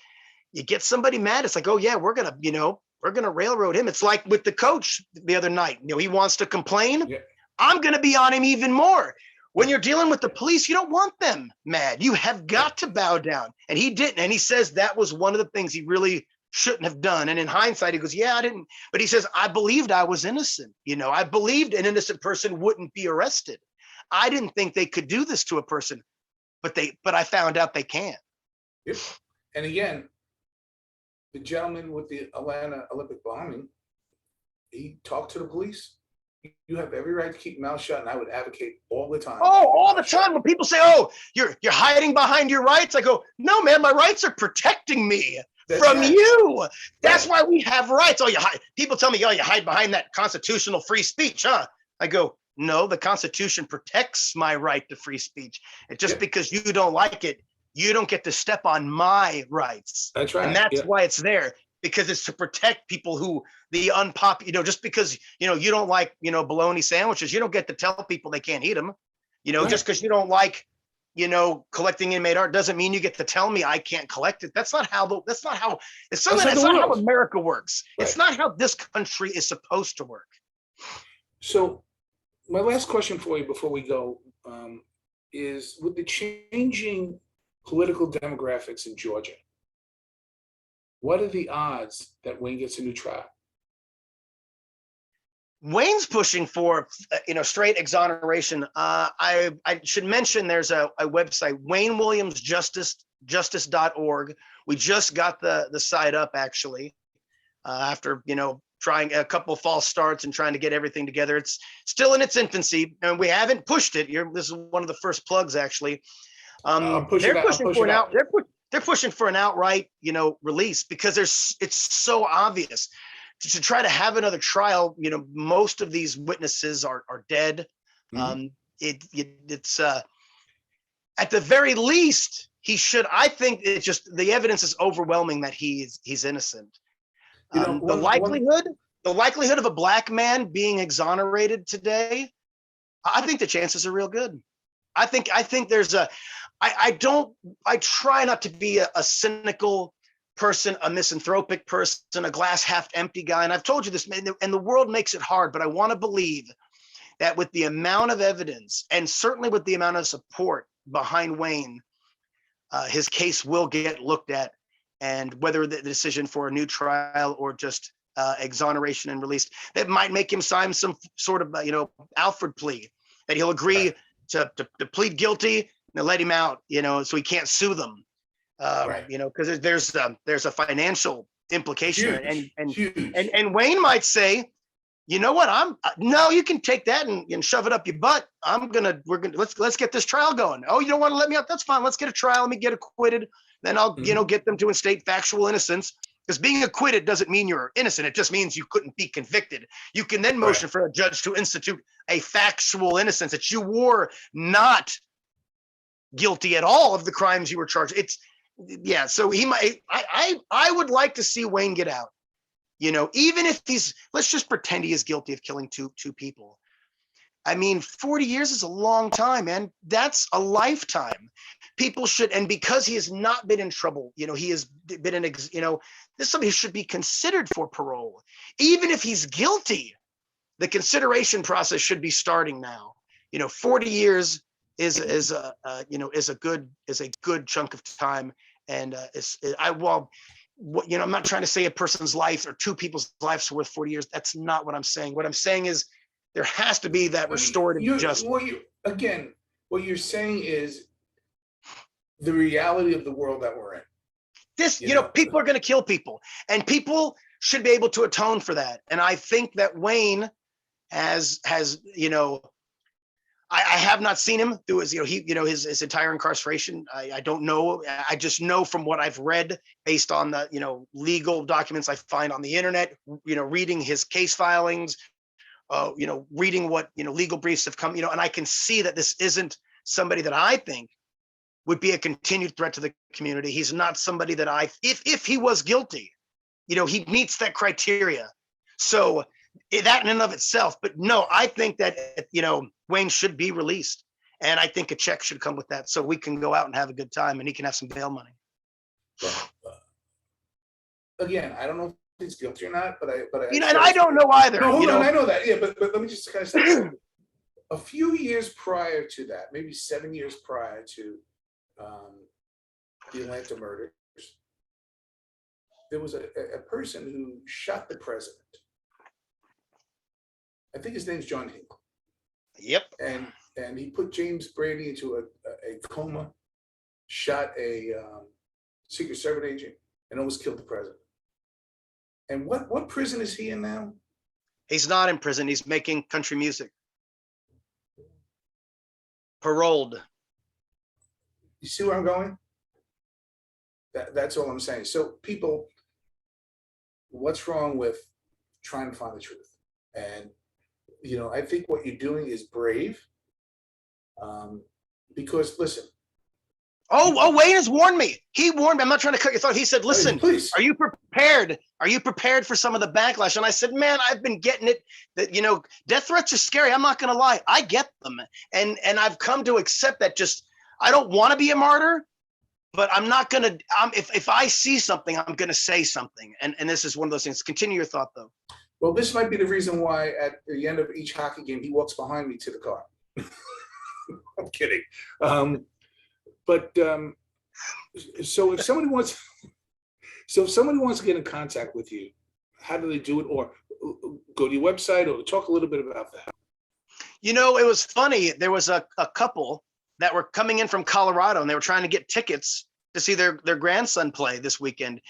you get somebody mad. It's like, oh yeah, we're going to railroad him. It's like with the coach the other night, he wants to complain. Yeah. I'm going to be on him even more. When you're dealing with the police, you don't want them mad. You have got to bow down. And he didn't. And he says that was one of the things he really shouldn't have done. And in hindsight, he goes, yeah, I didn't. But he says, I believed I was innocent. I believed an innocent person wouldn't be arrested. I didn't think they could do this to a person, but I found out they can. Yep. And again, the gentleman with the Atlanta Olympic bombing, he talked to the police. You have every right to keep your mouth shut, and I would advocate all the time. Oh, all the time. When people say, "Oh, you're hiding behind your rights," I go, "No, man, my rights are protecting me from you. That's why we have rights." Oh, people tell me, "Oh, you hide behind that constitutional free speech, huh?" I go, "No, the Constitution protects my right to free speech. And just because you don't like it, you don't get to step on my rights." That's right. And that's why it's there. Because it's to protect people who the unpopular, just because, you don't like, bologna sandwiches, you don't get to tell people they can't eat them. Just because you don't like, collecting inmate art doesn't mean you get to tell me I can't collect it. That's not how America works. Right. It's not how this country is supposed to work. So my last question for you before we go is, with the changing political demographics in Georgia, what are the odds that Wayne gets a new trial? Wayne's pushing for, straight exoneration. I should mention there's a website, WayneWilliamsJustice.org. We just got the site up, actually, after, trying a couple of false starts and trying to get everything together. It's still in its infancy, and we haven't pushed it. This is one of the first plugs, actually. They're pushing for an outright, release, because it's so obvious. To try to have another trial, most of these witnesses are dead. Mm-hmm. It's at the very least, he should. I think it's just the evidence is overwhelming that he's innocent. The likelihood of a black man being exonerated today, I think the chances are real good. I think there's I try not to be a cynical person, a misanthropic person, a glass half empty guy. And I've told you this, and the world makes it hard, but I want to believe that with the amount of evidence, and certainly with the amount of support behind Wayne, his case will get looked at, and whether the decision for a new trial or just exoneration and release, that might make him sign some sort of, Alford plea, that he'll agree to plead guilty and let him out, so he can't sue them. Because there's a financial implication. And Wayne might say, you know what, no, you can take that and shove it up your butt. Let's get this trial going. Oh, you don't want to let me out? That's fine. Let's get a trial. Let me get acquitted. Then I'll, get them to instate factual innocence. Because being acquitted doesn't mean you're innocent. It just means you couldn't be convicted. You can then motion for a judge to institute a factual innocence, that you were not guilty at all of the crimes you were charged. So he might. I would like to see Wayne get out. Even if let's just pretend he is guilty of killing two people. I mean, 40 years is a long time, man. That's a lifetime. People should, and because he has not been in trouble, he has been this is somebody who should be considered for parole. Even if he's guilty, the consideration process should be starting now. 40 years is a good chunk of time. And I'm not trying to say a person's life or two people's lives are worth 40 years. That's not what I'm saying. What I'm saying is there has to be that restorative justice. What you're saying is the reality of the world that we're in. People are going to kill people, and people should be able to atone for that. And I think that Wayne has I have not seen him through his entire incarceration. I don't know. I just know from what I've read based on the, legal documents I find on the internet, reading his case filings, reading what, legal briefs have come, and I can see that this isn't somebody that I think would be a continued threat to the community. He's not somebody that if he was guilty, he meets that criteria. So that in and of itself, but no, I think that, Wayne should be released. And I think a check should come with that so we can go out and have a good time and he can have some bail money. Again, I don't know if he's guilty or not, but and I don't know either. No, hold on, I know that. Yeah, but let me just kind of say, a few years prior to that, maybe 7 years prior to the Atlanta murders, there was a person who shot the president. I think his name's John Hinckley. Yep. And he put James Brady into a coma, shot a Secret Service agent, and almost killed the president. And what prison is he in now? He's not in prison. He's making country music. Paroled. You see where I'm going? That's all I'm saying. So people, what's wrong with trying to find the truth? And I think what you're doing is brave. Because listen. Wayne has warned me. He warned me. I'm not trying to cut your thought. He said, listen, please. Are you prepared? Are you prepared for some of the backlash? And I said, man, I've been getting it that, death threats are scary. I'm not going to lie. I get them. And I've come to accept that. I don't want to be a martyr, but I'm not going to, if I see something, I'm going to say something. And this is one of those things. Continue your thought though. Well, this might be the reason why at the end of each hockey game, he walks behind me to the car. I'm kidding. So if somebody wants to get in contact with you, how do they do it? Or go to your website, or talk a little bit about that. It was funny. There was a couple that were coming in from Colorado, and they were trying to get tickets to see their grandson play this weekend.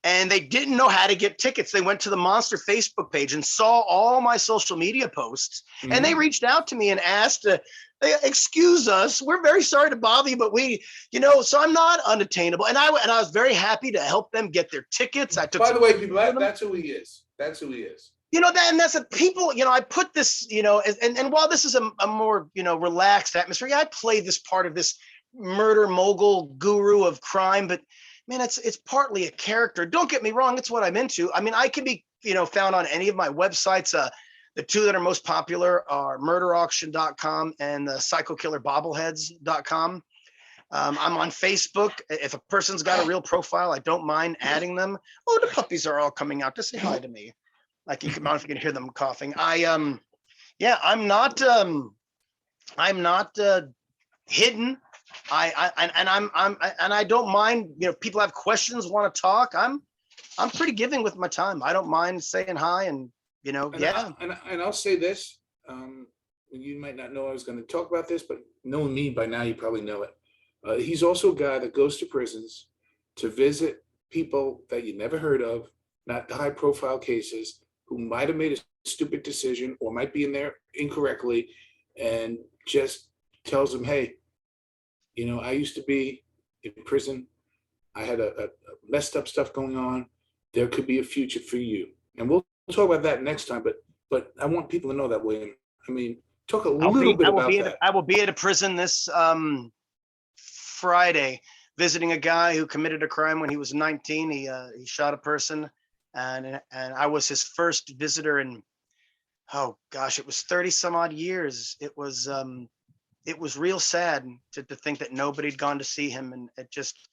And they didn't know how to get tickets. They went to the Monster Facebook page and saw all my social media posts. Mm-hmm. And they reached out to me and asked, excuse us, we're very sorry to bother you, but so I'm not unattainable. And I was very happy to help them get their tickets. By the way, people, that's who he is. That's who he is. And that's people, I put this, and while this is a more, relaxed atmosphere, I play this part of this murder mogul guru of crime, but man, it's partly a character. Don't get me wrong. It's what I'm into. I mean, I can be, found on any of my websites. The two that are most popular are murderauction.com and the psychokillerbobbleheads.com. I'm on Facebook. If a person's got a real profile, I don't mind adding them. Oh, the puppies are all coming out to say hi to me. Like you can hear them coughing. I'm not hidden. I don't mind, people have questions, want to talk. I'm pretty giving with my time. I don't mind saying hi and, And I'll say this, you might not know I was going to talk about this, but knowing me by now, you probably know it. He's also a guy that goes to prisons to visit people that you never heard of, not the high profile cases, who might have made a stupid decision or might be in there incorrectly, and just tells them, hey, I used to be in prison. I had a messed up stuff going on. There could be a future for you. And we'll talk about that next time, but I want people to know that, William. I mean, talk a little bit about that. I will be at a prison this Friday, visiting a guy who committed a crime when he was 19. He shot a person, and I was his first visitor in, oh gosh, it was 30 some odd years. It was real sad to think that nobody'd gone to see him, and it just,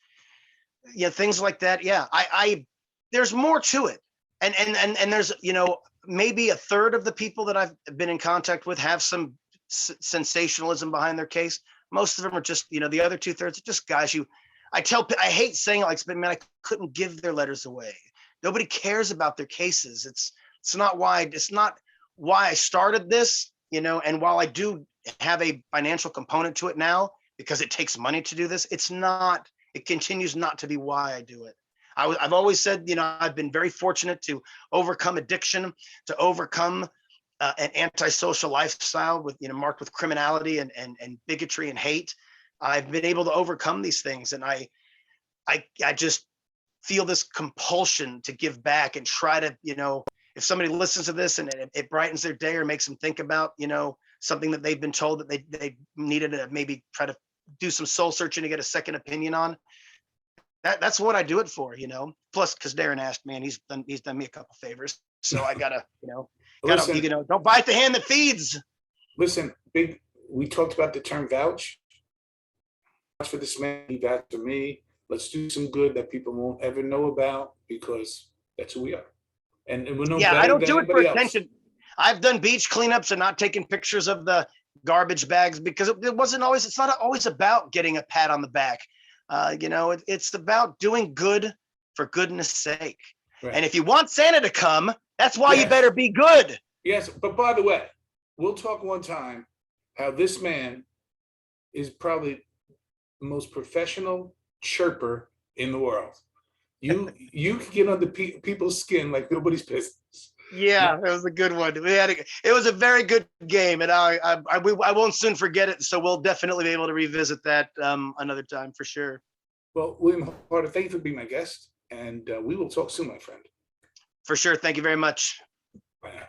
things like that. Yeah, I there's more to it. And there's, maybe a third of the people that I've been in contact with have some sensationalism behind their case. Most of them are just, the other 2/3 are just guys I hate saying it like, but man, I couldn't give their letters away. Nobody cares about their cases. It's not why I started this, and while I do have a financial component to it now, because it takes money to do this, it continues not to be why I do it. I've always said, I've been very fortunate to overcome addiction, to overcome an antisocial lifestyle marked with criminality and bigotry and hate. I've been able to overcome these things, and I just feel this compulsion to give back and try to, if somebody listens to this and it brightens their day or makes them think about, something that they've been told that they needed to maybe try to do some soul searching to get a second opinion on. That's what I do it for, Plus, because Darren asked me, and he's done me a couple favors, so I gotta, don't bite the hand that feeds. Listen, we talked about the term vouch. Vouch for this man, he vouched for me. Let's do some good that people won't ever know about, because that's who we are. And we're no better I don't than do it for anybody attention. else. I've done beach cleanups and not taking pictures of the garbage bags because it's not always about getting a pat on the back. It's about doing good for goodness sake. Right. And if you want Santa to come, that's why you better be good. Yes, but by the way, we'll talk one time how this man is probably the most professional chirper in the world. You can get under people's skin like nobody's business. Yeah, it was a good one. It was a very good game, and I won't soon forget it. So we'll definitely be able to revisit that another time for sure. Well, William Harder, thank you for being my guest, and we will talk soon, my friend. For sure. Thank you very much. Bye now.